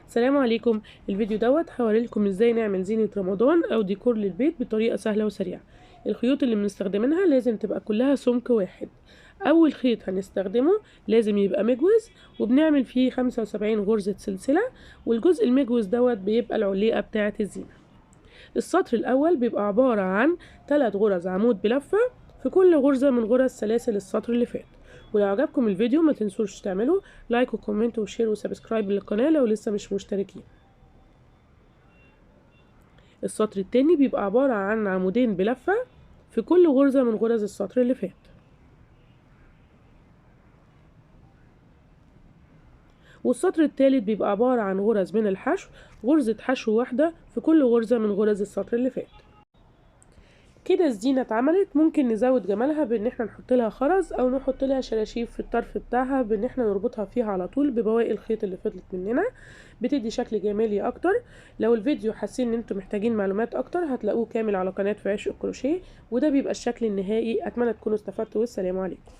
السلام عليكم. الفيديو دوت هوريلكم ازاي نعمل زينة رمضان او ديكور للبيت بطريقة سهلة وسريعة. الخيوط اللي بنستخدمها لازم تبقى كلها سمك واحد. اول خيط هنستخدمه لازم يبقى مجوز، وبنعمل فيه 75 غرزة سلسلة، والجزء المجوز دوت بيبقى العليقة بتاعة الزينة. السطر الاول بيبقى عبارة عن 3 غرز عمود بلفة، في كل غرزة من غرز سلاسل السطر اللي فات. ولو عجبكم الفيديو ما تنسوش تعملوا لايك وكومنت وشير وسبسكرايب للقناة لو لسه مش مشتركين. السطر التاني بيبقى عبارة عن عمودين بلفة في كل غرزة من غرز السطر اللي فات. والسطر التالت بيبقى عبارة عن غرز من الحشو، غرزة حشو واحدة في كل غرزة من غرز السطر اللي فات. كده الزينة اتعملت. ممكن نزود جمالها بان احنا نحط لها خرز او نحط لها شراشيب في الطرف بتاعها بان احنا نربطها فيها على طول ببواقي الخيط اللي فضلت مننا، بتدي شكل جمالي اكتر. لو الفيديو حاسين ان انتم محتاجين معلومات اكتر هتلاقوه كامل على قناة في عشق الكروشيه، وده بيبقى الشكل النهائي. اتمنى تكونوا استفدتوا، والسلام عليكم.